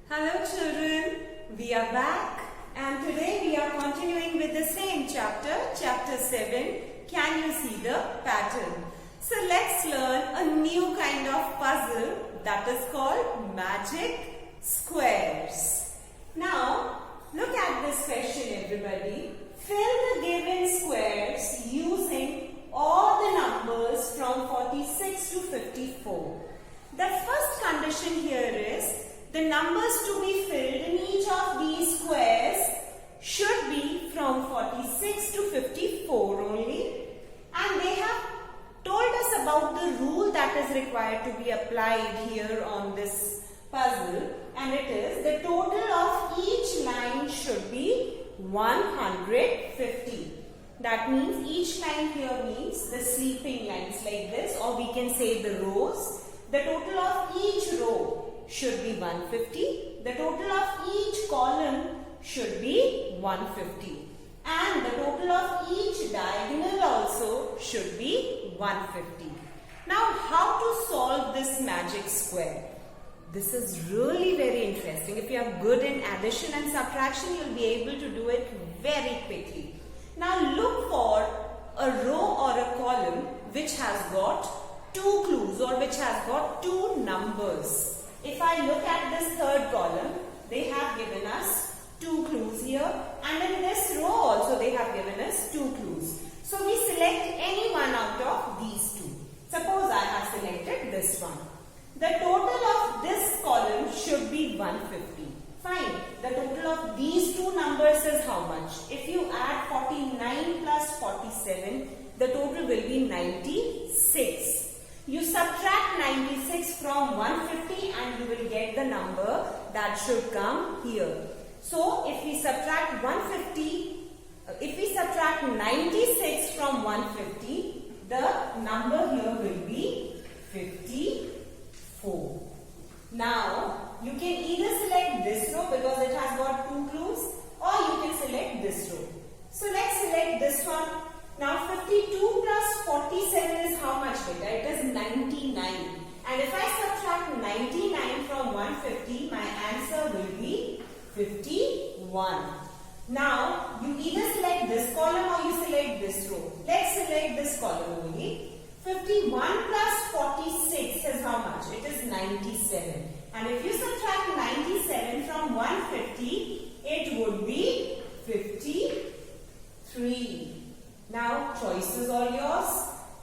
Hello children, we are back and today we are continuing with the same chapter, chapter 7, Can You See the Pattern? So let's learn a new kind of puzzle that is called magic squares. Now look at this question everybody. Fill the given squares using all the numbers from 46 to 54. The first condition here is the numbers to be filled in each of these squares should be from 46 to 54 only, and they have told us about the rule that is required to be applied here on this puzzle, and it is the total of each line should be 150. That means each line here means the sleeping lines like this, or we can say the rows. The total of each row should be 150. The total of each column should be 150. And the total of each diagonal also should be 150. Now, how to solve this magic square? This is really very interesting. If you are good in addition and subtraction, you will be able to do it very quickly. Now, look for a row or a column which has got two clues or which has got two numbers. If I look at this third column, they have given us two clues here, and in this row also they have given us two clues. So we select any one out of these two. Suppose I have selected this one. The total of this column should be 150. Fine. The total of these two numbers is how much? If you add 49 plus 47, the total will be 96. You subtract 96 from 150 and you will get the number that should come here. So if we subtract 96 from 150, the number here will be 54. Now you can either select this row because it has got two clues, or you can select this row. So let's select this one. Now 52 plus 47 is how much beta? It is 99. And if I subtract 99 from 150, my answer will be 51. Now you either select this column or you select this row. Let's select this column only. 51 plus 46 is how much? It is 97. And if you subtract 97 from 150, it would be 53. Now, choices are yours.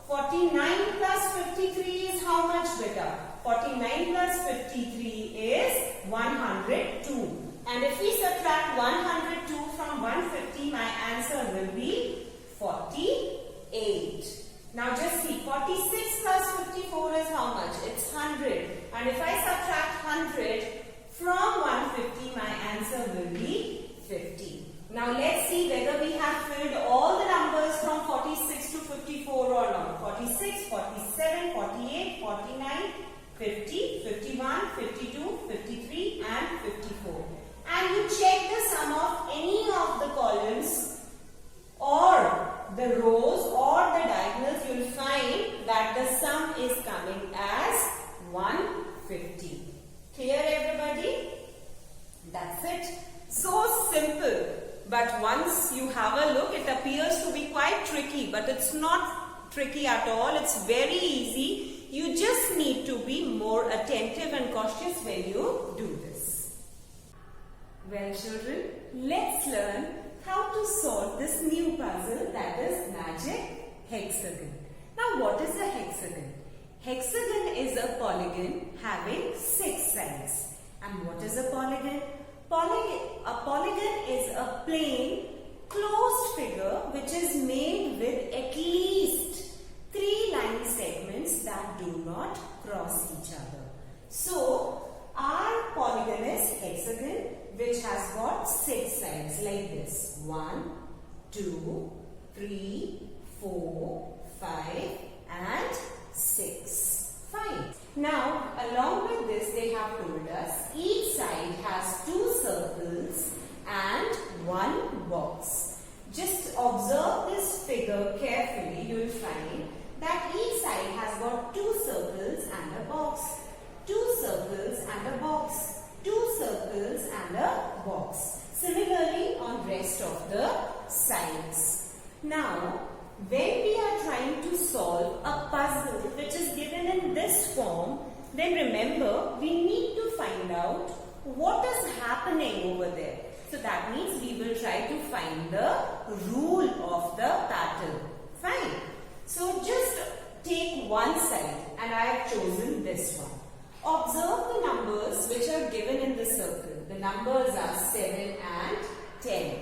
49 plus 53 is how much beta? 49 plus 53 is 102. And if we subtract 102 from 150, my answer will be 48. Now just see, 46 plus 54 is how much? It's 100. And if I subtract 100 from 150, my answer will be 50. Now let's see whether we have filled all the numbers from 46 to 54 or not. 46, 47, 48, 49, 50, 51, 52, 53 and 54. And you check the sum of any of the columns or the rows or the diagonals, you will find that the sum is coming as 150. Clear everybody? That's it. So simple. But once you have a look, it appears to be quite tricky, but it's not tricky at all. It's very easy. You just need to be more attentive and cautious when you do this. Well children, let's learn how to solve this new puzzle, that is magic hexagon. Now what is a hexagon? Hexagon is a polygon having 6 sides. And what is a polygon? A polygon is a plane closed figure which is made with at least 3 line segments that do not cross each other. So our polygon is hexagon which has got 6 sides like this. 1, 2, 3, 4, 5 and 6. Fine. Now, along with this, they have told us each side has 2 circles and 1 box. Just observe this figure carefully. You will find that each side has got 2 circles and a box. 2 circles and a box. 2 circles Now, when we are trying to solve a puzzle which is given in this form, then remember we need to find out what is happening over there. So that means we will try to find the rule of the pattern. Fine. So just take one side and I have chosen this one. Observe the numbers which are given in the circle. The numbers are 7 and 10.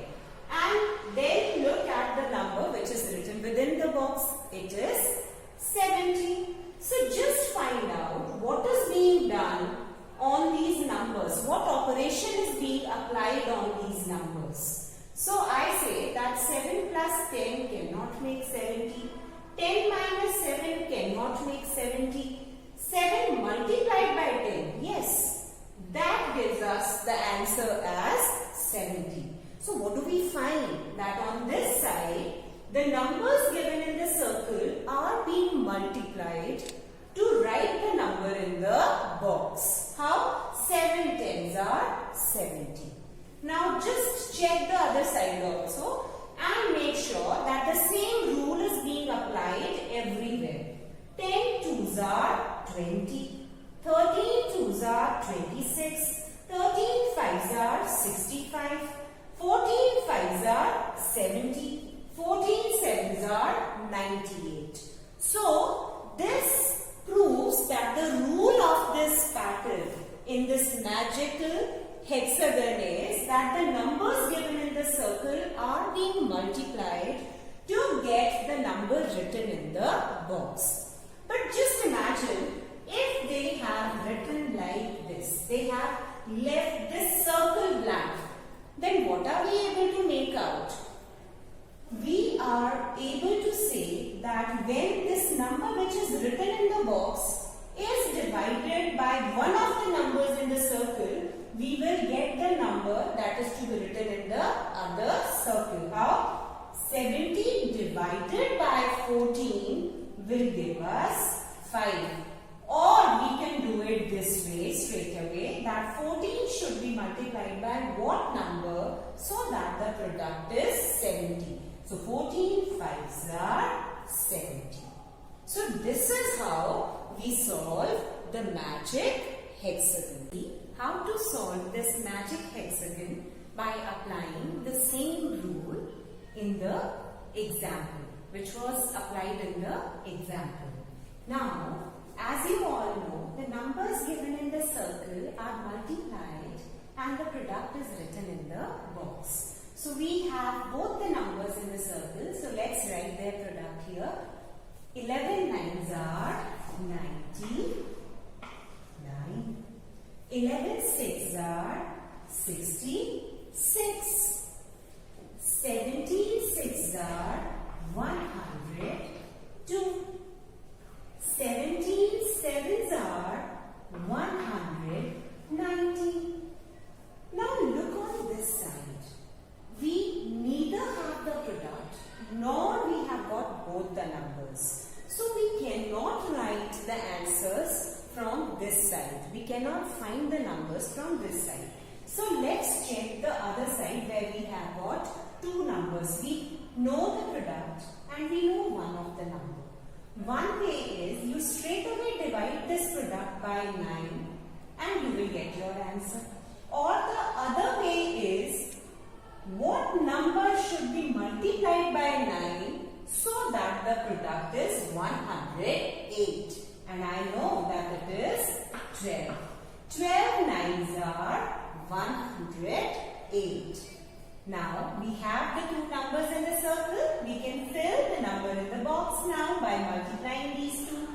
And then look at the number which is written within the box. It is 70. So just find out what is being done on these numbers. What operation is being applied on these numbers. So I say that 7 plus 10 cannot make 70. 10 minus 7 cannot make 70. 7 multiplied by 10. Yes, that gives us the answer as 70. So what do we find? That on this side, the numbers given in the circle are being multiplied to write the number in the box. How? 7 tens are 70. Now just check the other side also and make sure that the same rule is being applied everywhere. 10 twos are 20. 13 twos are 26. 13 fives are 65. 14 fives are 70. 14 sevens are 98. So this proves that the rule of this pattern in this magical hexagon is that the numbers given in the circle are being multiplied to get the number written in the box. But just imagine if they have written like this, they have left this circle blank, then what are we able to make out? We are able to say that when this number which is written in the box is divided by one of the numbers in the circle, we will get the number that is to be written in the other circle. How? 70 divided by 14 will give us 5. Or we can do it this way straight away, that 14 should be multiplied by what number so that the product is 70. So 14 fives are 70. So this is how we solve the magic hexagon. How to solve this magic hexagon by applying the same rule in the example, which was applied in the example. Now, as you all know, the numbers given in the circle are multiplied and the product is written in the box. So we have both the numbers in the circle. So let's write their product here. 11 nines are 90. 11 sixes are 66. 17 sixes are 102. 17 sevens are 190. Now look on this side. We neither have the product nor we have got both the numbers. So we cannot write the answers from this side. We cannot find the numbers from this side. So let's check the other side where we have got two numbers. We know the product and we know one of the number. One way is you straight away divide this product by 9 and you will get your answer. Or the other way is what number should be multiplied by 9 so that the product is 108. And I know that it is 12. 12 nines are 108. Now we have the two numbers in the circle. We can fill the number in the box now by multiplying these two.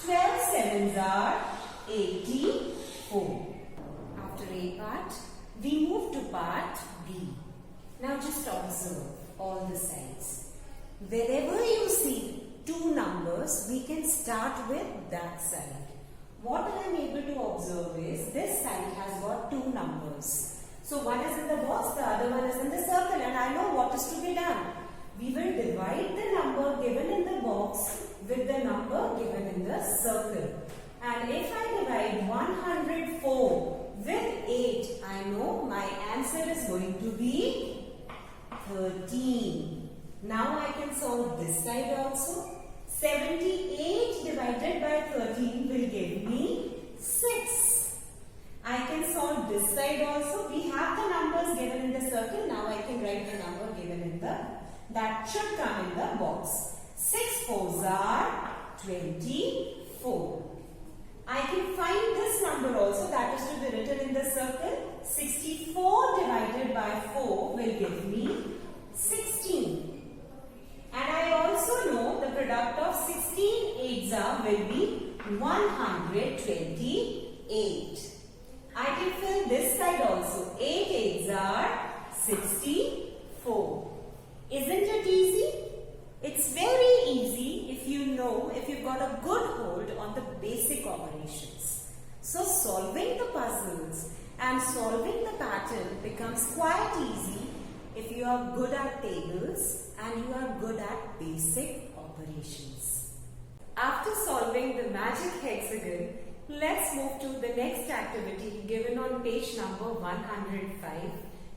12 sevens are 84. After A part, we move to part B. Now just observe all the sides. Wherever you see two numbers, we can start with that side. What I am able to observe is this side has got two numbers. So one is in the box, the other one is in the circle, and I know what is to be done. We will divide the number given in the box with the number given in the circle. And if I divide 104 with 8, I know my answer is going to be 13. Now I can solve this side also. 78 divided by 13 will give me 6. I can solve this side also. We have the numbers given in the circle. Now I can write the number given in the, that should come in the box. 6 4s are 24. I can find this number also, that is to be written in the circle. 64 divided by 4 will give me 16. And I also know the product of 16 8s will be 128. I can fill this side also. 8 8s are 64. Isn't it easy? It's very easy if you know, if you've got a good hold on the basic operations. So solving the puzzles and solving the pattern becomes quite easy if you are good at tables and you are good at basic operations. After solving the magic hexagon, let's move to the next activity given on page number 105,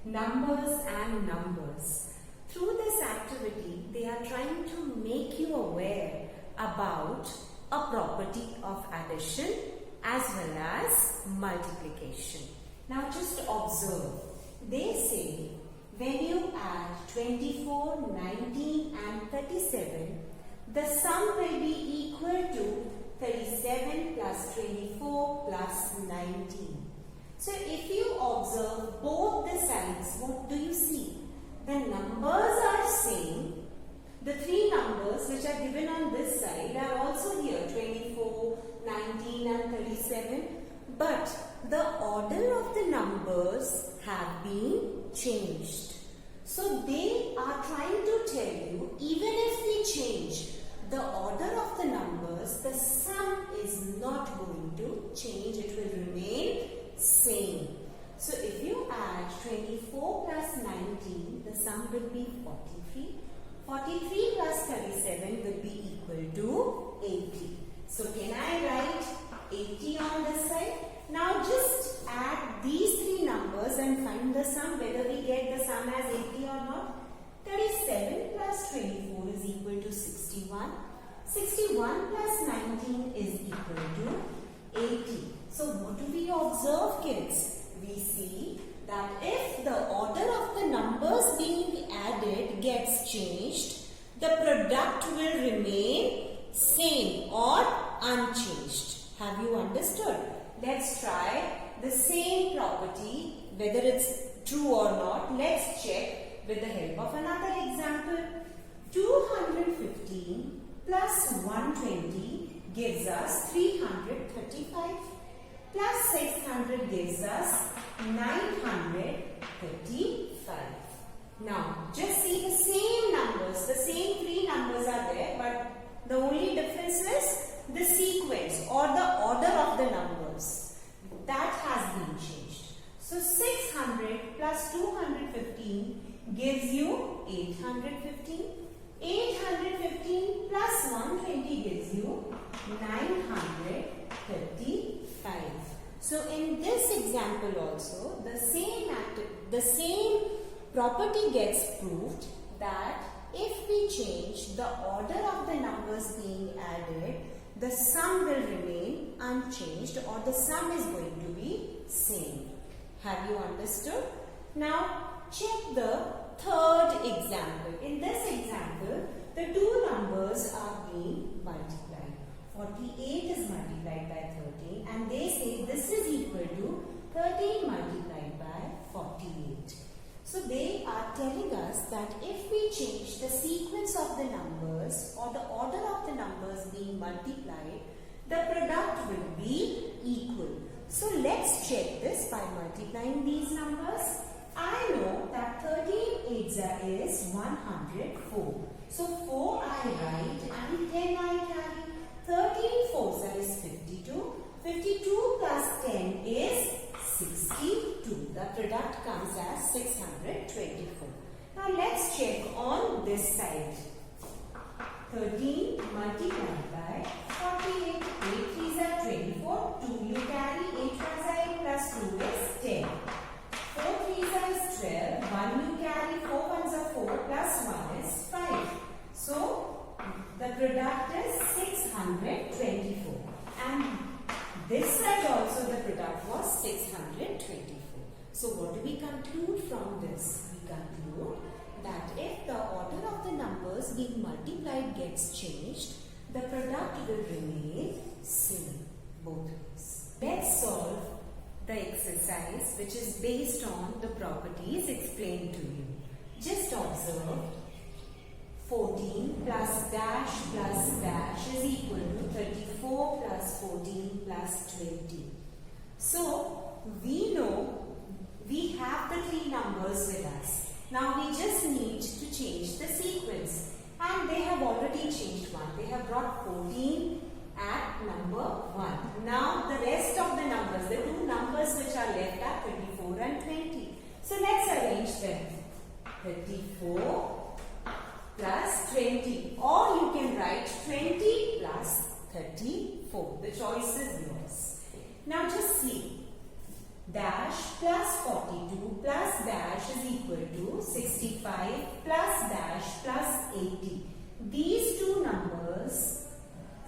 numbers and numbers. Through this activity, they are trying to make you aware about a property of addition as well as multiplication. Now just observe. They say when you add 24, 19 and 37, the sum will be equal to 37 plus 24 plus 19. So if you observe both the sides, what do you see? The numbers are same. The three numbers which are given on this side are also here, 24, 19 and 37. But the order of the numbers have been changed. So they are trying to tell you, even if we change the order of the numbers, the sum is not going to change. It will remain same. So if you add 24 plus 19, the sum will be 43. 43 plus 37 will be equal to 80. So can I write 80 on this side? Now just add these three numbers and find the sum, whether we get the sum as 80 or not. 37 plus 24 is equal to 61. 61 plus 19 is equal to 80. So what do we observe, kids? We see that if the order of the numbers being added gets changed, the product will remain same or unchanged. Have you understood? Let's try the same property, whether it's true or not. Let's check with the help of another example. 215 plus 120 gives us 335. Plus 600 gives us 935. Now, just see the same numbers, the same three numbers are there, but the only difference is the sequence or the order of the numbers. That has been changed. So, 600 plus 215 gives you 815. 815 plus 120 gives you 935. So in this example also, the same property gets proved, that if we change the order of the numbers being added, the sum will remain unchanged or the sum is going to be same. Have you understood? Now check the third example. In this example, the two numbers are being multiplied. 48 is multiplied by 13 and they say this is equal to 13 multiplied by 48. So they are telling us that if we change the sequence of the numbers or the order of the numbers being multiplied, the product will be equal. So let's check this by multiplying these numbers. I know that 13 8s is 104. So 4 I write and 10 I carry. 13 4s is 52. 52 plus 10 is 62. The product comes as 624. Now let's check on this side. 13 multiplied by 48. 8 3s are 24. 2 you carry. 8 1s are 8 plus 2 is 10. 4 3s is 12. 1 you carry. 4 1s are 4 plus 1 is 5. this side also the product was 624. So what do we conclude from this? We conclude that if the order of the numbers being multiplied gets changed, the product will remain same both ways. Let's solve the exercise which is based on the properties explained to you. Just observe 14 plus dash is equal to 34 plus 14 plus 20. So we know we have the three numbers with us. Now we just need to change the sequence, and they have already changed one. They have brought 14 at number 1. Now the rest of the numbers, the two numbers which are left are 24 and 20. So let's arrange them. 34 plus 20, or you can write 20 plus 34. The choice is yours. Now just see. Dash plus 42 plus dash is equal to 65 plus dash plus 80. These two numbers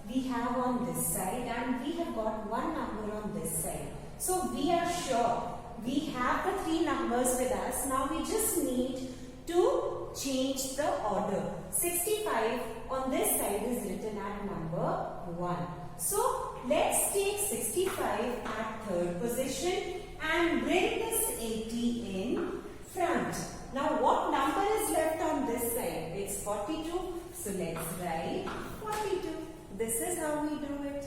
we have on this side, and we have got one number on this side. So we are sure we have the three numbers with us. Now we just need to change the order. 65 on this side is written at number 1. So let's take 65 at third position and bring this 80 in front. Now what number is left on this side? It's 42. So let's write 42. This is how we do it.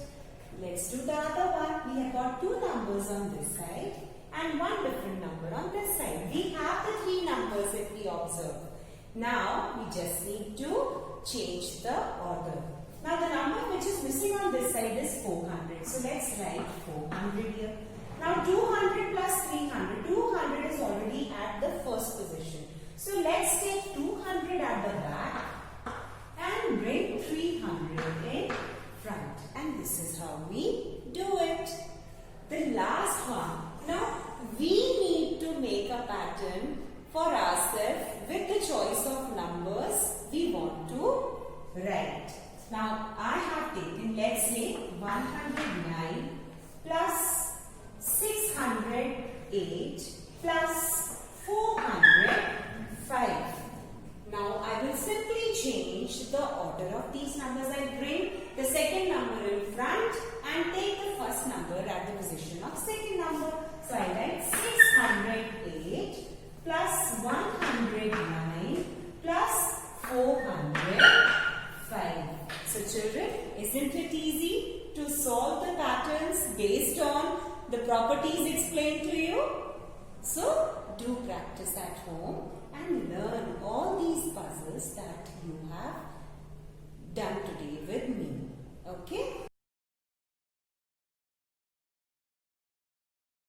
Let's do the other one. We have got two numbers on this side and one different number on this side. We have the three numbers if we observe. Now we just need to change the order. Now the number which is missing on this side is 400. So let's write 400 here. Now 200 plus 300. 200 is already at the first position. So let's take 200 at the back and bring 300 in front. And this is how we do it. The last one. Now we need to make a pattern for ourselves with the choice of numbers we want to write. Now I have taken, let's say 109 plus 608 plus 405. Now I will simply change the order of these numbers. I bring the second number in front and take the first number at the position of second number. So I write 608 plus 109 plus 405. So children, isn't it easy to solve the patterns based on the properties explained to you? So do practice at home and learn all these puzzles that you have done today with me. Okay?